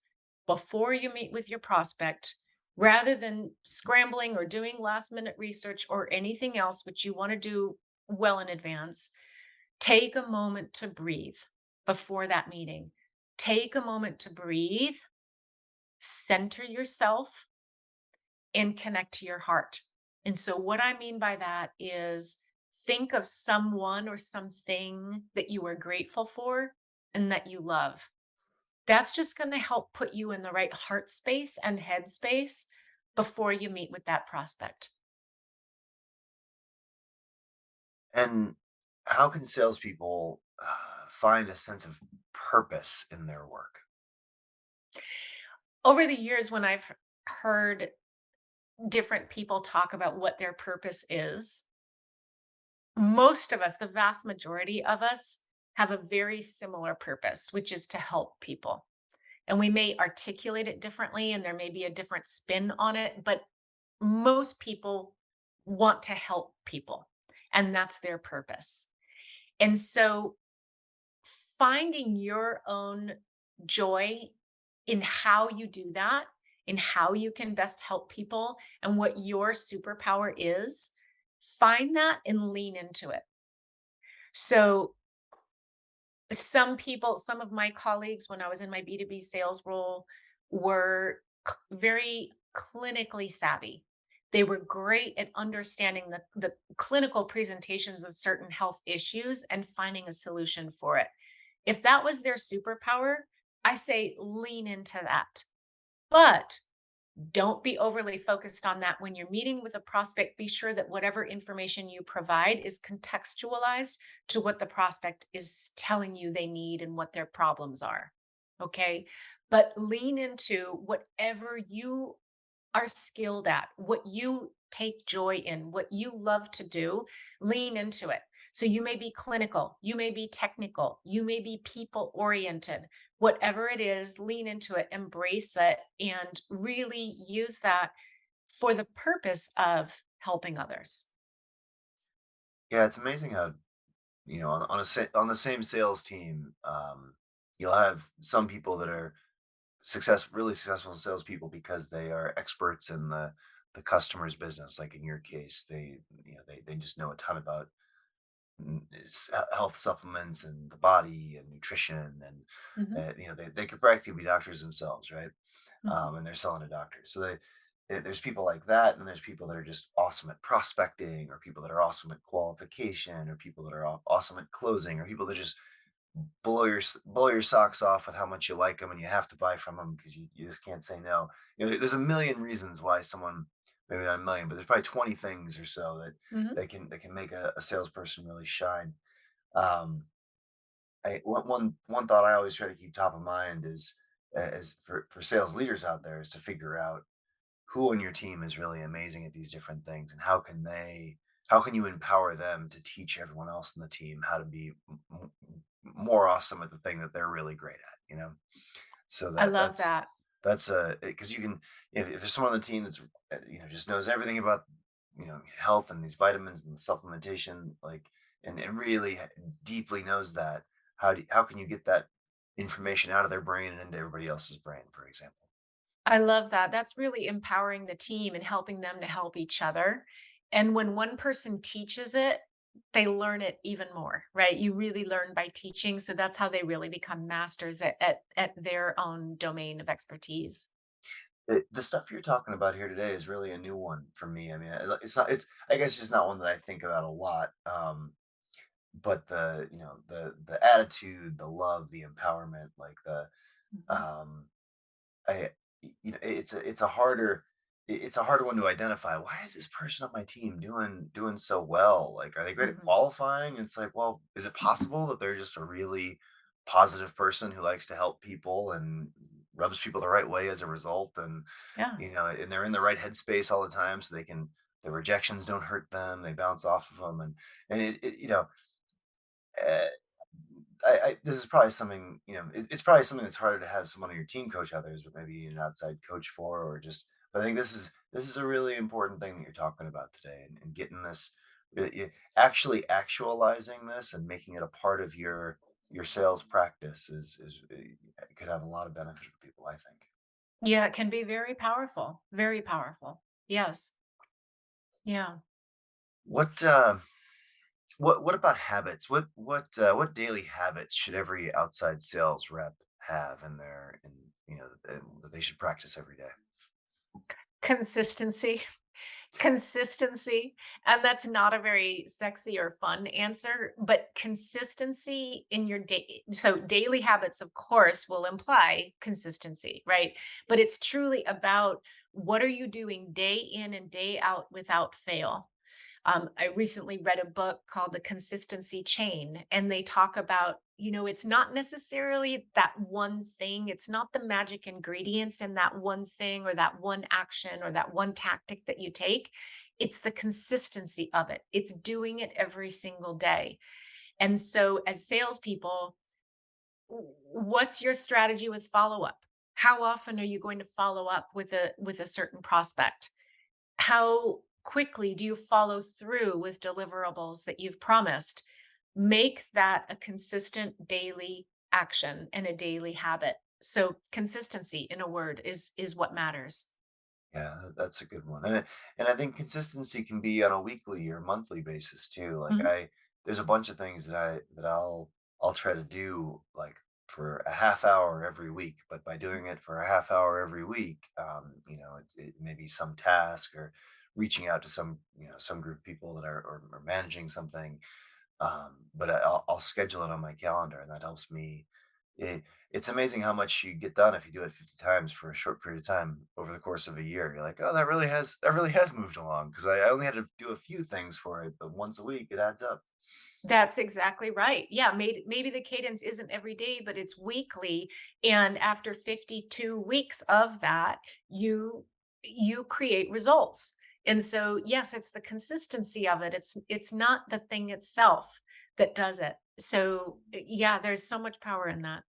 before you meet with your prospect, rather than scrambling or doing last minute research or anything else which you want to do well in advance, Take a moment to breathe before that meeting. Take a moment to breathe, center yourself, and connect to your heart. And so, what I mean by that is think of someone or something that you are grateful for and that you love. That's just going to help put you in the right heart space and head space before you meet with that prospect. And how can salespeople find a sense of purpose in their work? Over the years, when I've heard different people talk about what their purpose is, most of us, the vast majority of us, have a very similar purpose, which is to help people. And we may articulate it differently and there may be a different spin on it, but most people want to help people, and that's their purpose. And so finding your own joy in how you do that, in how you can best help people, and what your superpower is, find that and lean into it. So some of my colleagues, when I was in my B2B sales role, were very clinically savvy. They were great at understanding the clinical presentations of certain health issues and finding a solution for it. If that was their superpower, I say lean into that. But don't be overly focused on that. When you're meeting with a prospect, be sure that whatever information you provide is contextualized to what the prospect is telling you they need and what their problems are. Okay. But lean into whatever you are skilled at, what you take joy in, what you love to do, lean into it. So you may be clinical, you may be technical, you may be people oriented. Whatever it is, lean into it, embrace it, and really use that for the purpose of helping others. Yeah, it's amazing how on the same sales team, you'll have some people that are really successful salespeople because they are experts in the customer's business. Like in your case, they just know a ton about health supplements and the body and nutrition, and Mhm, they could practically be doctors themselves, right? mhm, And they're selling to doctors. So there's people like that, and there's people that are just awesome at prospecting, or people that are awesome at qualification, or people that are awesome at closing, or people that just blow your socks off with how much you like them, and you have to buy from them because you just can't say no. There's a million reasons why someone, maybe not a million, but there's probably 20 things or so that mhm. that can make a salesperson really shine. Um, one thought I always try to keep top of mind is, as for sales leaders out there, is to figure out who on your team is really amazing at these different things, and how can you empower them to teach everyone else in the team how to be more awesome at the thing that they're really great at, so I love that's that. because you can, if there's someone on the team that's just knows everything about health and these vitamins and supplementation, like, and really deeply knows that, how can you get that information out of their brain and into everybody else's brain, for example. I love that. That's really empowering the team and helping them to help each other. And when one person teaches it, they learn it even more, right? You really learn by teaching. So that's how they really become masters at their own domain of expertise. The stuff you're talking about here today is really a new one for me. I mean, it's not. It's, I guess, just not one that I think about a lot. But the attitude, the love, the empowerment, like Mhm, um, I it's a harder one to identify. Why is this person on my team doing so well? Like, are they great at mhm. qualifying? It's like, well, is it possible that they're just a really positive person who likes to help people and rubs people the right way as a result? And Yeah. and they're in the right headspace all the time, so the rejections don't hurt them. They bounce off of them, and uh, this is probably something, it's probably something that's harder to have someone on your team coach others, but maybe an outside coach for, or just, but I think this is a really important thing that you're talking about today, and getting this, actually actualizing this and making it a part of your sales practice could have a lot of benefit for people, I think. Yeah, it can be very powerful. Very powerful. Yes. Yeah. What What about habits? What daily habits should every outside sales rep have in their in that they should practice every day? Consistency. Consistency, and that's not a very sexy or fun answer, but consistency in your day. So daily habits, of course, will imply consistency, right? But it's truly about what are you doing day in and day out without fail. I recently read a book called The Consistency Chain, and they talk about, it's not necessarily that one thing, it's not the magic ingredients in that one thing or that one action or that one tactic that you take. It's the consistency of it, it's doing it every single day. And so, as salespeople, what's your strategy with follow up? How often are you going to follow up with a certain prospect? How quickly do you follow through with deliverables that you've promised? Make that a consistent daily action and a daily habit. So consistency, in a word, is what matters. Yeah, that's a good one. And I think consistency can be on a weekly or monthly basis too. Like Mhm. there's a bunch of things that I'll try to do like for a half hour every week, but by doing it for a half hour every week, it may be some task or reaching out to some group of people that are managing something. But I'll schedule it on my calendar, and that helps me. It's amazing how much you get done if you do it 50 times for a short period of time over the course of a year. You're like, oh, that really has moved along because I only had to do a few things for it, but once a week it adds up. That's exactly right. Yeah, maybe the cadence isn't every day, but it's weekly. And after 52 weeks of that, you create results. And so, yes, it's the consistency of it. It's not the thing itself that does it. So, yeah, there's so much power in that.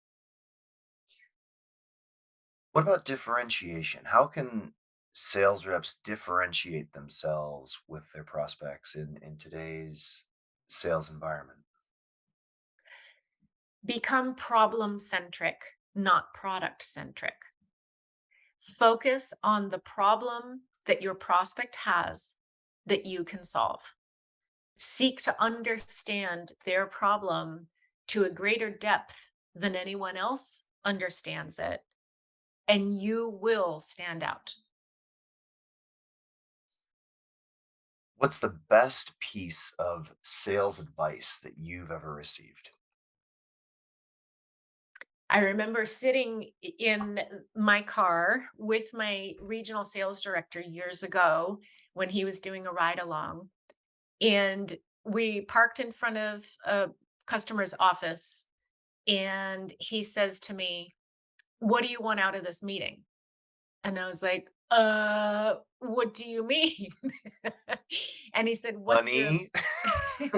What about differentiation? How can sales reps differentiate themselves with their prospects in today's sales environment? Become problem centric, not product centric. Focus on the problem that your prospect has that you can solve. Seek to understand their problem to a greater depth than anyone else understands it, and you will stand out. What's the best piece of sales advice that you've ever received? I remember sitting in my car with my regional sales director years ago when he was doing a ride along, and we parked in front of a customer's office, and he says to me, "What do you want out of this meeting?" And I was like, what do you mean?" And he said, "What's your Money?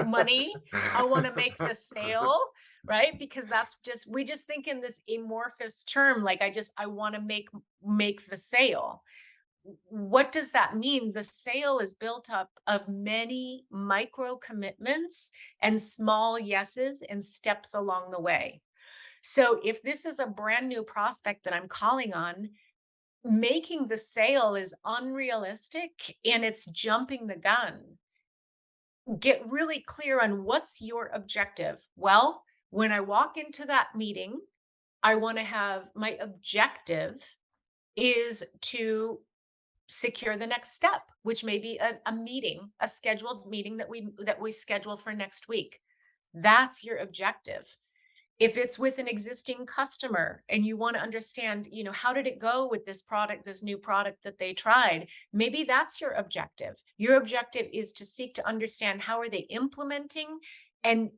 money? I want to make the sale." Right? Because that's just, we just think in this amorphous term, like I want to make the sale. What does that mean? The sale is built up of many micro commitments and small yeses and steps along the way. So if this is a brand new prospect that I'm calling on, making the sale is unrealistic and it's jumping the gun. Get really clear on what's your objective. Well, when I walk into that meeting, I want to have my objective is to secure the next step, which may be a meeting, a scheduled meeting that we schedule for next week. That's your objective. If it's with an existing customer and you want to understand, how did it go with this product, this new product that they tried, maybe that's your objective. Your objective is to seek to understand how are they implementing, and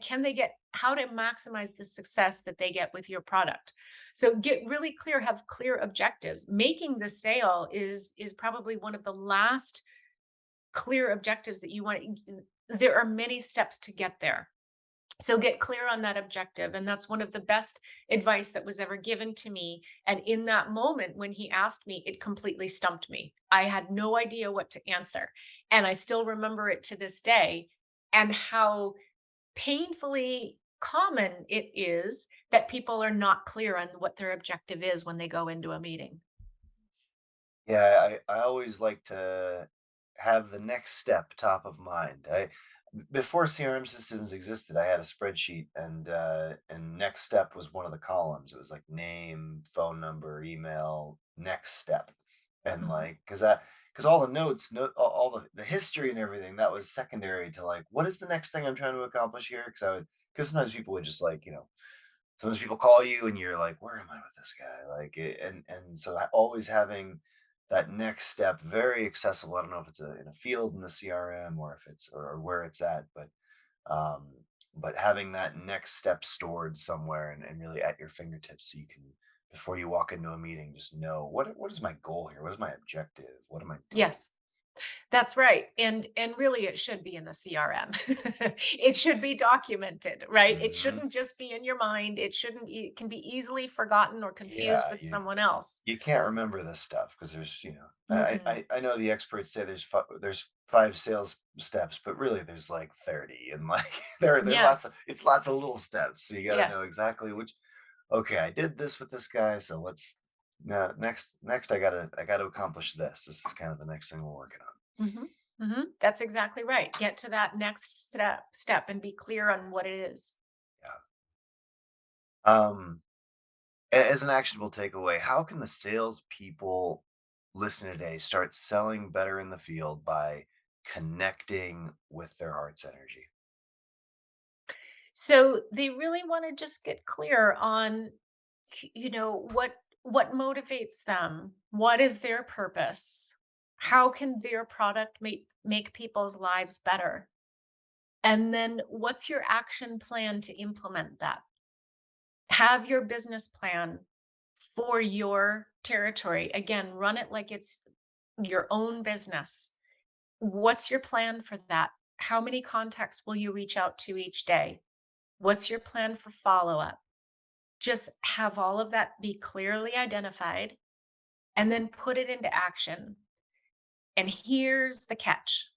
can they get, how to maximize the success that they get with your product. So get really clear, have clear objectives. Making the sale is probably one of the last clear objectives that you want. There are many steps to get there, so get clear on that objective. And that's one of the best advice that was ever given to me. And in that moment, when he asked me, it completely stumped me. I had no idea what to answer. And I still remember it to this day, and how painfully common it is that people are not clear on what their objective is when they go into a meeting. Yeah, I always like to have the next step top of mind. before CRM systems existed, I had a spreadsheet, and next step was one of the columns. It was like name, phone number, email, next step, and Mhm. like because all the notes, all the history and everything that was secondary to like what is the next thing I'm trying to accomplish here? Because sometimes people would just like sometimes people call you and you're like, where am I with this guy? And so always having that next step very accessible. I don't know if it's in a field in the CRM or if it's or where it's at, um, but having that next step stored somewhere and really at your fingertips so you can before you walk into a meeting just know what is my goal here? What is my objective? What am I doing? Yes. That's right, and really it should be in the CRM. It should be documented, right? It Hmm. shouldn't just be in your mind, it can be easily forgotten or confused Yeah, with someone else. you can't remember this stuff because there's, Mm-mm. I know the experts say there's 5 sales steps, but really there's like 30 and like there's lots of Yes, it's lots of little steps. So you gotta know yes. exactly which okay, I did this with this guy, so let's no, next I gotta accomplish this. This is kind of the next thing we're working on. Mhm, mhm. That's exactly right. Get to that next step and be clear on what it is. Yeah. As an actionable takeaway, how can the salespeople listening today start selling better in the field by connecting with their heart's energy? So they really wanna just get clear on what motivates them, what is their purpose, how can their product make people's lives better, and then what's your action plan to implement that. Have your business plan for your territory. Again, run it like it's your own business. What's your plan for that? How many contacts will you reach out to each day? What's your plan for follow up? Just have all of that be clearly identified and then put it into action. And here's the catch: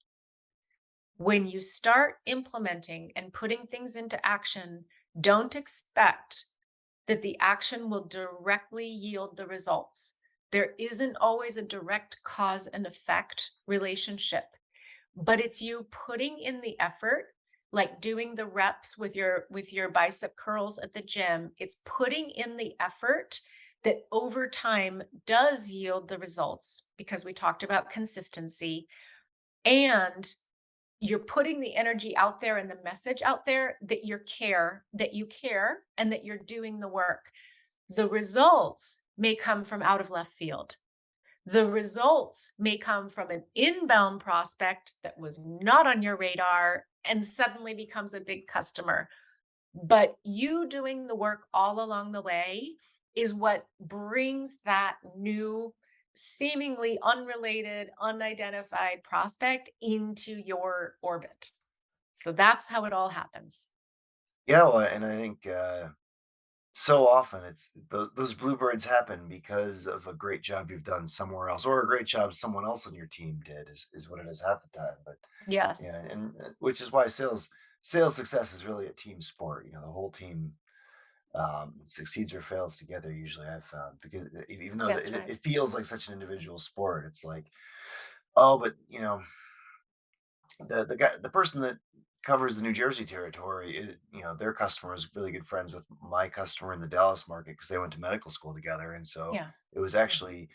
when you start implementing and putting things into action, don't expect that the action will directly yield the results. There isn't always a direct cause and effect relationship, but it's you putting in the effort, like doing the reps with your bicep curls at the gym. It's putting in the effort that over time does yield the results, because we talked about consistency, and you're putting the energy out there and the message out there that you care and that you're doing the work. The results may come from out of left field. The results may come from an inbound prospect that was not on your radar and suddenly becomes a big customer. But you doing the work all along the way is what brings that new, seemingly unrelated, unidentified prospect into your orbit. So that's how it all happens. Yeah, well, and I think so often those bluebirds happen because of a great job you've done somewhere else, or a great job someone else on your team did is what it is half the time. But yeah, Yes. and which is why sales success is really a team sport. The whole team succeeds or fails together. Usually, I've found because even though That's it, right. it feels like such an individual sport, it's like oh, but the person that covers the New Jersey territory, their customer is really good friends with my customer in the Dallas market because they went to medical school together, and so Yeah. it was Yeah. actually,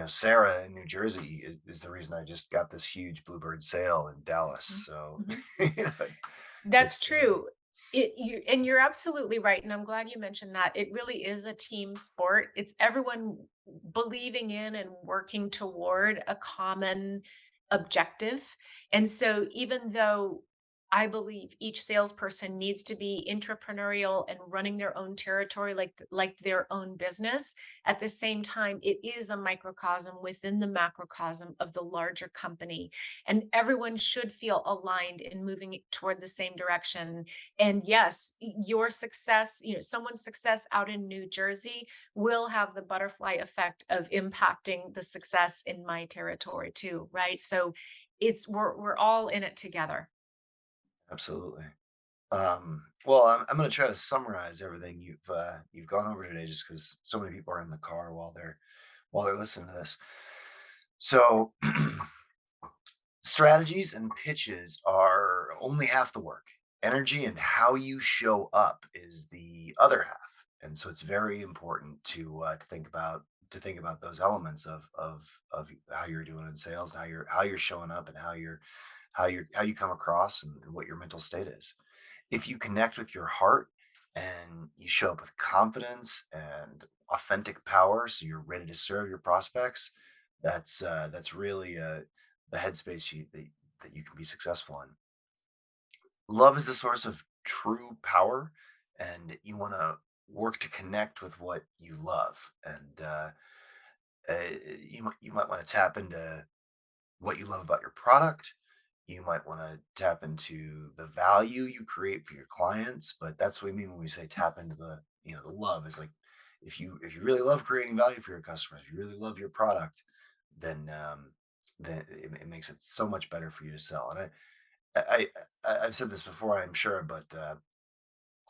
Sarah in New Jersey is the reason I just got this huge bluebird sale in Dallas. Mhm. So Mhm. it's, That's it's true. You're absolutely right, and I'm glad you mentioned that. It really is a team sport. It's everyone believing in and working toward a common objective. And so even though I believe each salesperson needs to be entrepreneurial and running their own territory like their own business, at the same time it is a microcosm within the macrocosm of the larger company, and everyone should feel aligned in moving toward the same direction. And yes, your success, someone's success out in New Jersey will have the butterfly effect of impacting the success in my territory too, right? So we're all in it together. absolutely. Well, I'm going to try to summarize everything you've gone over today, just because so many people are in the car while they're listening to this. So strategies and pitches are only half the work. Energy and how you show up is the other half. And so it's very important to think about those elements of how you're doing in sales, and how you're showing up, and how you come across, and what your mental state is. If you connect with your heart and you show up with confidence and authentic power, so you're ready to serve your prospects, that's really the headspace that you can be successful in. Love is the source of true power, and you want to work to connect with what you love. And you might want to tap into what you love about your product. You might want to tap into the value you create for your clients, but that's what we mean when we say tap into the love is like, if you really love creating value for your customers, if you really love your product, then it makes it so much better for you to sell. And I've said this before, I'm sure, but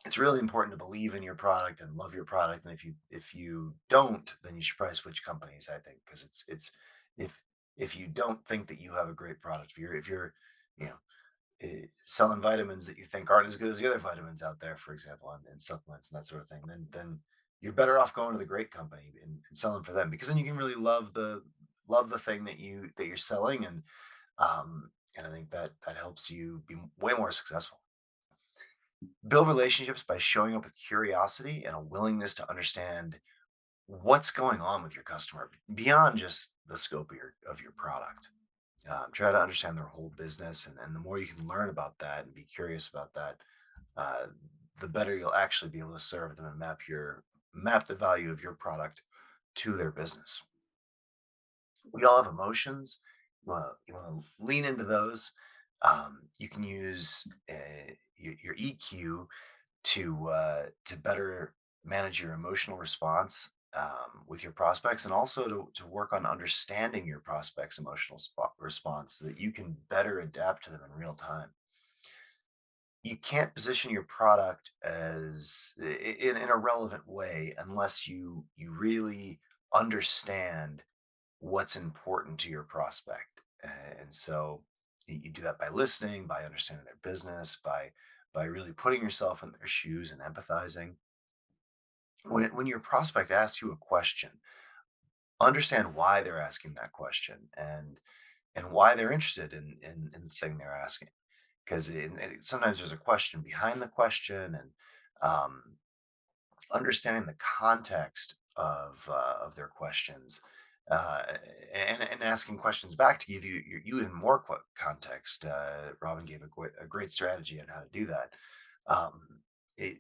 it's really important to believe in your product and love your product. And if you don't, then you should probably switch companies, I think, because if if you don't think that you have a great product, if you're you know selling vitamins that you think aren't as good as the other vitamins out there, for example, and supplements and that sort of thing, then you're better off going to the great company and selling for them, because then you can really love the thing that you're selling. And I think that helps you be way more successful. Build relationships by showing up with curiosity and a willingness to understand what's going on with your customer beyond just the scope of your product. Try to understand their whole business, and the more you can learn about that and be curious about that, uh, the better you'll actually be able to serve them and map the value of your product to their business. We all have emotions. You want to lean into those. You can use your EQ to better manage your emotional response with your prospects, and also to work on understanding your prospects' emotional response so that you can better adapt to them in real time. You can't position your product in a relevant way unless you really understand what's important to your prospect. And so you do that by listening, by understanding their business, by really putting yourself in their shoes and empathizing. When your prospect asks you a question, understand why they're asking that question, and why they're interested in the thing they're asking. Because sometimes there's a question behind the question, and um, understanding the context of their questions, and asking questions back to give you even more context. Robin gave a great strategy on how to do that. Um, it,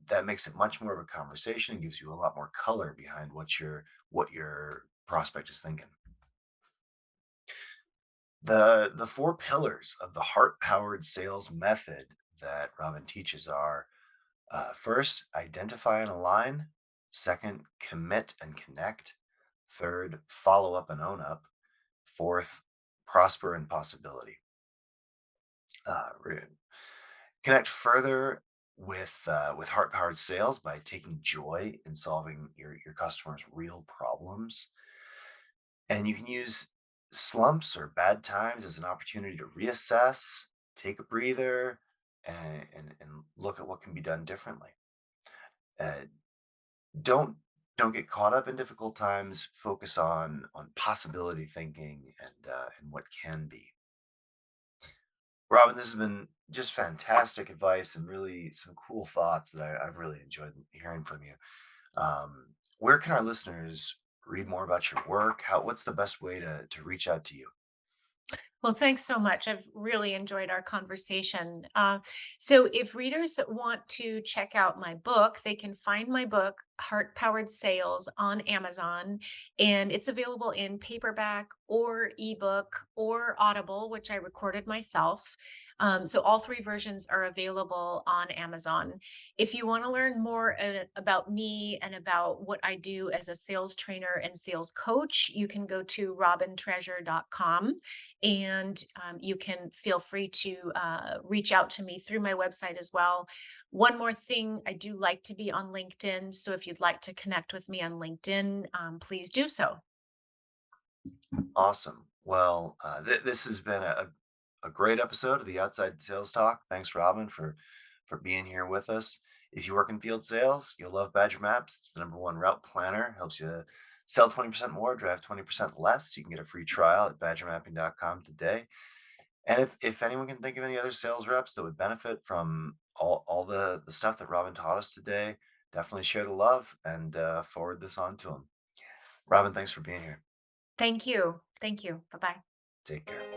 that makes it much more of a conversation and gives you a lot more color behind what your prospect is thinking. The four pillars of the heart powered sales method that Robin teaches are: first, identify and align; second, commit and connect; third, follow up and own up; fourth, prosper in possibility. Re- Connect further with heart powered sales by taking joy in solving your customers' real problems. And you can use slumps or bad times as an opportunity to reassess, take a breather, and look at what can be done differently. Uh, don't don't get caught up in difficult times. Focus on possibility thinking and what can be. Robin, this has been just fantastic advice and really some cool thoughts that I've really enjoyed hearing from you. Where can our listeners read more about your work? What's the best way to reach out to you? Well, thanks so much. I've really enjoyed our conversation. So, if readers want to check out my book, they can find my book, Heart Powered Sales, on Amazon. And it's available in paperback or ebook or Audible, which I recorded myself. So, all three versions are available on Amazon. If you want to learn more about me and about what I do as a sales trainer and sales coach, you can go to robintreasure.com, and you can feel free to reach out to me through my website as well. One more thing, I do like to be on LinkedIn. So if you'd like to connect with me on LinkedIn, please do so. Awesome. Well, this has been a a great episode of the Outside Sales Talk. Thanks, Robin, for being here with us. If you work in field sales, you'll love Badger Maps. It's the number one route planner. Helps you sell 20% more, drive 20% less. You can get a free trial at badgermapping.com today. And if anyone can think of any other sales reps that would benefit from all the stuff that Robin taught us today, definitely share the love and forward this on to them. Robin, thanks for being here. Thank you. Thank you. Bye bye. Take care.